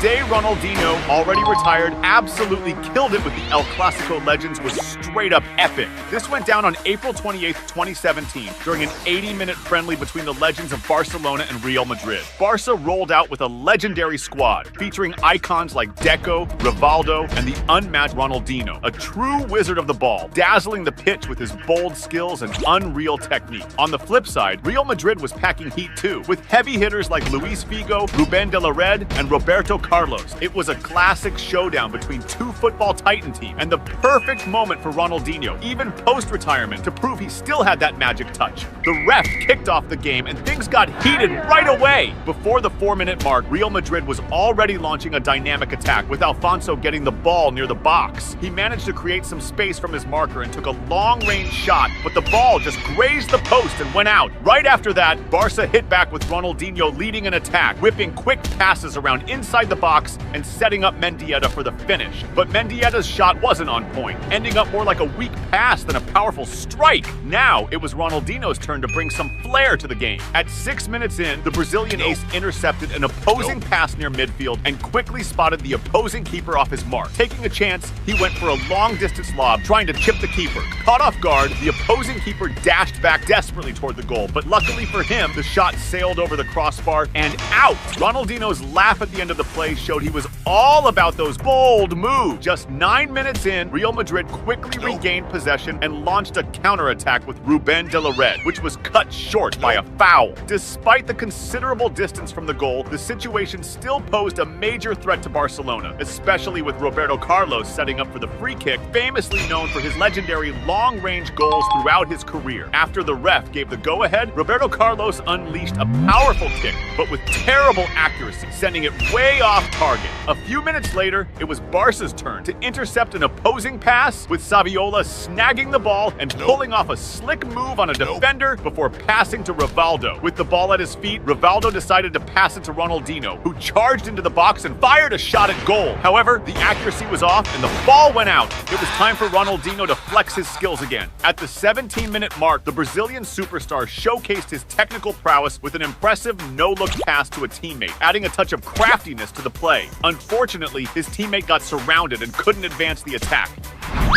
day Ronaldinho, already retired, absolutely killed it with the El Clasico legends was straight up epic. This went down on April 28, 2017, during an 80-minute friendly between the legends of Barcelona and Real Madrid. Barca rolled out with a legendary squad, featuring icons like Deco, Rivaldo, and the unmatched Ronaldinho, a true wizard of the ball, dazzling the pitch with his bold skills and unreal technique. On the flip side, Real Madrid was packing heat too, with heavy hitters like Luis Figo, Ruben de la Red, and Roberto Carlos. It was a classic showdown between two football titan teams, and the perfect moment for Ronaldinho, even post-retirement, to prove he still had that magic touch. The ref kicked off the game, and things got heated right away. Before the 4-minute mark, Real Madrid was already launching a dynamic attack, with Alfonso getting the ball near the box. He managed to create some space from his marker and took a long-range shot, but the ball just grazed the post and went out. Right after that, Barca hit back with Ronaldinho leading an attack, whipping quick passes around inside the box and setting up Mendieta for the finish. But Mendieta's shot wasn't on point, ending up more like a weak pass than a powerful strike. Now, it was Ronaldinho's turn to bring some flair to the game. At 6 minutes in, the Brazilian ace intercepted an opposing pass near midfield and quickly spotted the opposing keeper off his mark. Taking a chance, he went for a long-distance lob, trying to chip the keeper. Caught off guard, the opposing keeper dashed back desperately toward the goal, but luckily for him, the shot sailed over the crossbar and out. Ronaldinho's laugh at the end of the play showed he was all about those bold moves. Just 9 minutes in, Real Madrid quickly regained possession and launched a counterattack with Ruben de la Red, which was cut short by a foul. Despite the considerable distance from the goal, the situation still posed a major threat to Barcelona, especially with Roberto Carlos setting up for the free kick, famously known for his legendary long-range goals throughout his career. After the ref gave the go-ahead, Roberto Carlos unleashed a powerful kick, but with terrible accuracy, sending it way off target. A few minutes later, it was Barca's turn to intercept an opposing pass, with Saviola snagging the ball and pulling off a slick move on a defender before passing to Rivaldo. With the ball at his feet, Rivaldo decided to pass it to Ronaldinho, who charged into the box and fired a shot at goal. However, the accuracy was off and the ball went out. It was time for Ronaldinho to flex his skills again. At the 17-minute mark, the Brazilian superstar showcased his technical prowess with an impressive no-look pass to a teammate, adding a touch of craftiness to the play. Unfortunately, his teammate got surrounded and couldn't advance the attack.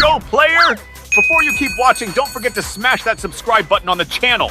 Go, player! Before you keep watching, don't forget to smash that subscribe button on the channel.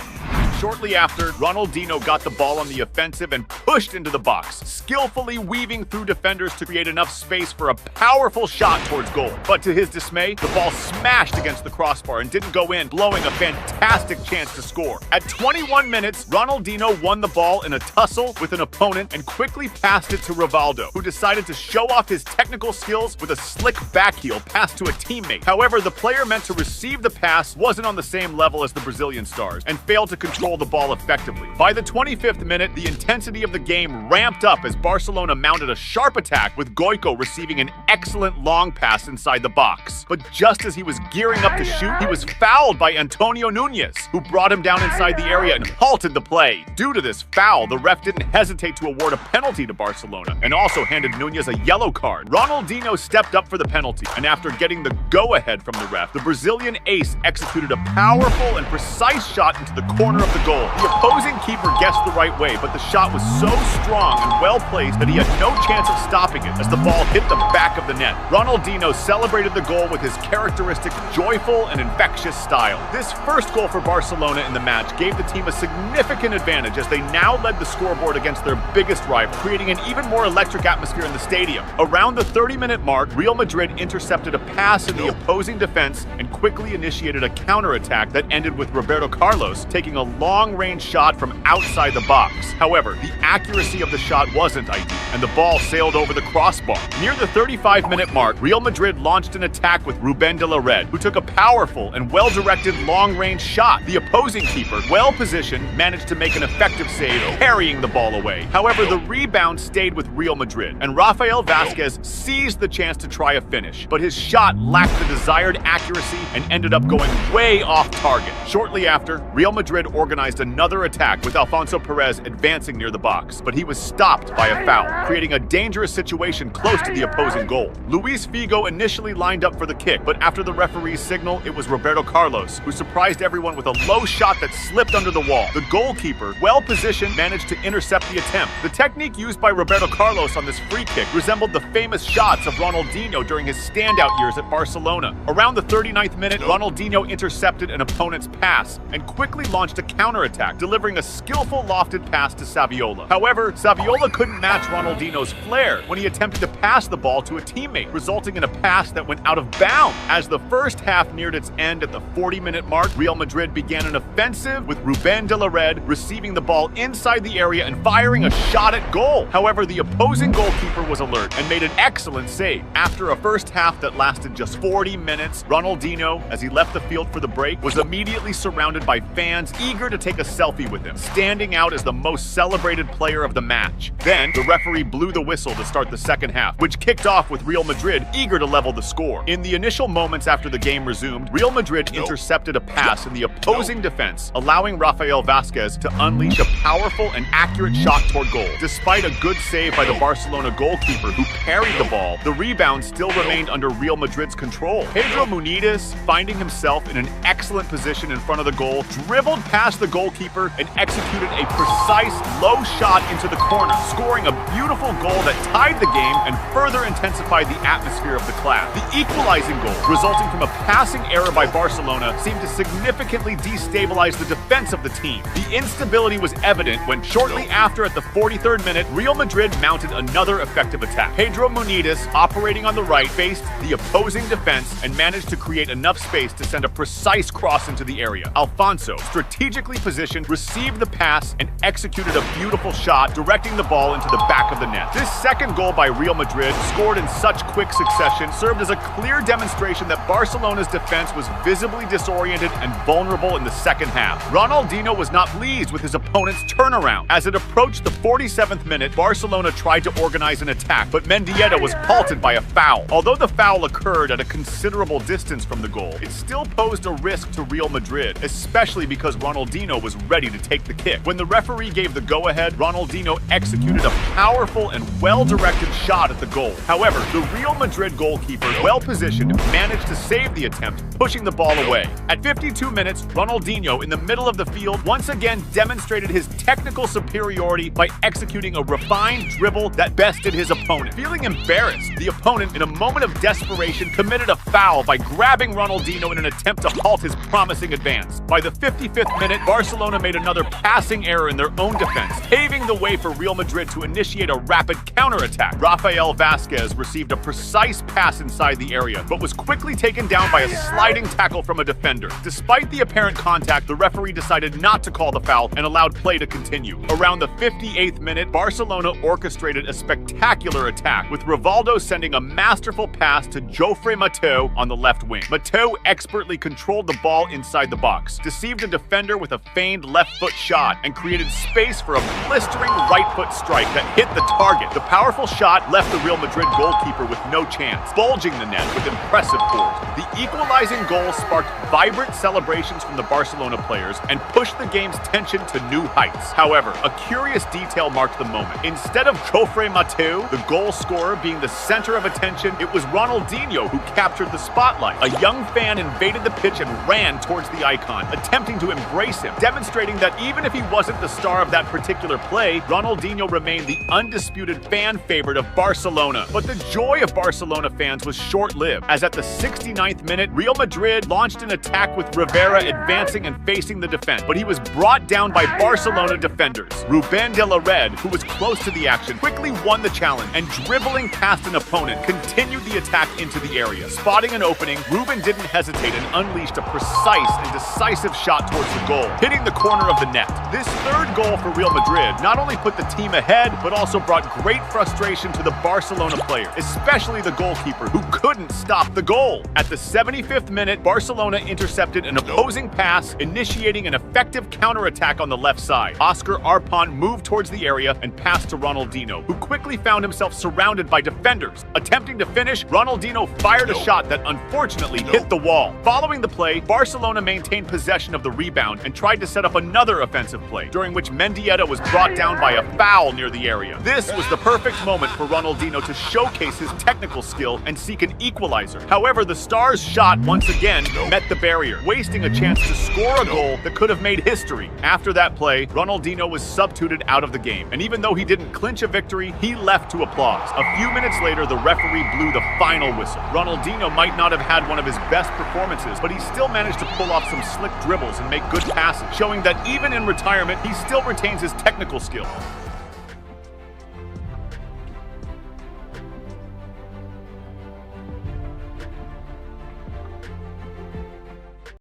Shortly after, Ronaldinho got the ball on the offensive and pushed into the box, skillfully weaving through defenders to create enough space for a powerful shot towards goal. But to his dismay, the ball smashed against the crossbar and didn't go in, blowing a fantastic chance to score. At 21 minutes, Ronaldinho won the ball in a tussle with an opponent and quickly passed it to Rivaldo, who decided to show off his technical skills with a slick backheel pass to a teammate. However, the player meant to receive the pass wasn't on the same level as the Brazilian stars and failed to control the ball effectively. By the 25th minute, the intensity of the game ramped up as Barcelona mounted a sharp attack, with Goico receiving an excellent long pass inside the box. But just as he was gearing up to shoot, he was fouled by Antonio Nunez, who brought him down inside the area and halted the play. Due to this foul, the ref didn't hesitate to award a penalty to Barcelona and also handed Nunez a yellow card. Ronaldinho stepped up for the penalty, and after getting the go-ahead from the ref, the Brazilian ace executed a powerful and precise shot into the corner of the goal. The opposing keeper guessed the right way, but the shot was so strong and well placed that he had no chance of stopping it as the ball hit the back of the net. Ronaldinho celebrated the goal with his characteristic joyful and infectious style. This first goal for Barcelona in the match gave the team a significant advantage as they now led the scoreboard against their biggest rival, creating an even more electric atmosphere in the stadium. Around the 30-minute mark, Real Madrid intercepted a pass in the opposing defense and quickly initiated a counterattack that ended with Roberto Carlos taking a long-range shot from outside the box. However, the accuracy of the shot wasn't ideal, and the ball sailed over the crossbar. Near the 35-minute mark, Real Madrid launched an attack with Ruben de la Red, who took a powerful and well-directed long-range shot. The opposing keeper, well-positioned, managed to make an effective save, carrying the ball away. However, the rebound stayed with Real Madrid, and Rafael Vázquez seized the chance to try a finish, but his shot lacked the desired accuracy and ended up going way off target. Shortly after, Real Madrid organized organized another attack with Alfonso Perez advancing near the box, but he was stopped by a foul, creating a dangerous situation close to the opposing goal. Luis Figo initially lined up for the kick, but after the referee's signal, it was Roberto Carlos who surprised everyone with a low shot that slipped under the wall. The goalkeeper, well positioned, managed to intercept the attempt. The technique used by Roberto Carlos on this free kick resembled the famous shots of Ronaldinho during his standout years at Barcelona. Around the 39th minute, Ronaldinho intercepted an opponent's pass and quickly launched a counterattack, delivering a skillful lofted pass to Saviola. However, Saviola couldn't match Ronaldinho's flair when he attempted to pass the ball to a teammate, resulting in a pass that went out of bounds. As the first half neared its end at the 40-minute mark, Real Madrid began an offensive with Ruben de la Red receiving the ball inside the area and firing a shot at goal. However, the opposing goalkeeper was alert and made an excellent save. After a first half that lasted just 40 minutes, Ronaldinho, as he left the field for the break, was immediately surrounded by fans eager to take a selfie with him, standing out as the most celebrated player of the match. Then, the referee blew the whistle to start the second half, which kicked off with Real Madrid eager to level the score. In the initial moments after the game resumed, Real Madrid intercepted a pass in the opposing defense, allowing Rafael Vázquez to unleash a powerful and accurate shot toward goal. Despite a good save by the Barcelona goalkeeper who parried the ball, the rebound still remained under Real Madrid's control. Pedro Muniz, finding himself in an excellent position in front of the goal, dribbled past the goalkeeper and executed a precise low shot into the corner, scoring a beautiful goal that tied the game and further intensified the atmosphere of the clash. The equalizing goal, resulting from a passing error by Barcelona, seemed to significantly destabilize the defense of the team. The instability was evident when shortly after, at the 43rd minute, Real Madrid mounted another effective attack. Pedro Muniz, operating on the right, faced the opposing defense and managed to create enough space to send a precise cross into the area. Alfonso, strategically positioned, received the pass and executed a beautiful shot, directing the ball into the back of the net. This second goal by Real Madrid, scored in such quick succession, served as a clear demonstration that Barcelona's defense was visibly disoriented and vulnerable in the second half. Ronaldinho was not pleased with his opponent's turnaround. As it approached the 47th minute, Barcelona tried to organize an attack, but Mendieta was halted by a foul. Although the foul occurred at a considerable distance from the goal, it still posed a risk to Real Madrid, especially because Ronaldinho was ready to take the kick. When the referee gave the go-ahead, Ronaldinho executed a powerful and well-directed shot at the goal. However, the Real Madrid goalkeeper, well-positioned, managed to save the attempt, pushing the ball away. At 52 minutes, Ronaldinho, in the middle of the field, once again demonstrated his technical superiority by executing a refined dribble that bested his opponent. Feeling embarrassed, the opponent, in a moment of desperation, committed a foul by grabbing Ronaldinho in an attempt to halt his promising advance. By the 55th minute, Barcelona made another passing error in their own defense, paving the way for Real Madrid to initiate a rapid counterattack. Rafael Vázquez received a precise pass inside the area, but was quickly taken down by a sliding tackle from a defender. Despite the apparent contact, the referee decided not to call the foul and allowed play to continue. Around the 58th minute, Barcelona orchestrated a spectacular attack, with Rivaldo sending a masterful pass to Jofre Mateu on the left wing. Mateu expertly controlled the ball inside the box, deceived a defender with a feigned left foot shot, and created space for a blistering right foot strike that hit the target. The powerful shot left the Real Madrid goalkeeper with no chance, bulging the net with impressive force. The equalizing goal sparked vibrant celebrations from the Barcelona players and pushed the game's tension to new heights. However, a curious detail marked the moment. Instead of Jofre Mateu, the goal scorer, being the center of attention, it was Ronaldinho who captured the spotlight. A young fan invaded the pitch and ran towards the icon, attempting to embrace him, demonstrating that even if he wasn't the star of that particular play, Ronaldinho remained the undisputed fan favorite of Barcelona. But the joy of Barcelona fans was short-lived, as at the 69th minute, Real Madrid launched an attack with Rivera advancing and facing the defense, but he was brought down by Barcelona defenders. Ruben de la Red, who was close to the action, quickly won the challenge and, dribbling past an opponent, continued the attack into the area. Spotting an opening, Ruben didn't hesitate and unleashed a precise and decisive shot towards the goal, hitting the corner of the net. This third goal for Real Madrid not only put the team ahead, but also brought great frustration to the Barcelona players, especially the goalkeeper, who couldn't stop the goal. At the 75th minute, Barcelona intercepted an opposing pass, initiating an effective counterattack on the left side. Oscar Arpon moved towards the area and passed to Ronaldinho, who quickly found himself surrounded by defenders. Attempting to finish, Ronaldinho fired a shot that unfortunately hit the wall. Following the play, Barcelona maintained possession of the rebound and tried tried to set up another offensive play, during which Mendieta was brought down by a foul near the area. This was the perfect moment for Ronaldinho to showcase his technical skill and seek an equalizer. However, the Stars' shot once again met the barrier, wasting a chance to score a goal that could have made history. After that play, Ronaldinho was substituted out of the game, and even though he didn't clinch a victory, he left to applause. A few minutes later, the referee blew the final whistle. Ronaldinho might not have had one of his best performances, but he still managed to pull off some slick dribbles and make good passes, showing that even in retirement, he still retains his technical skill.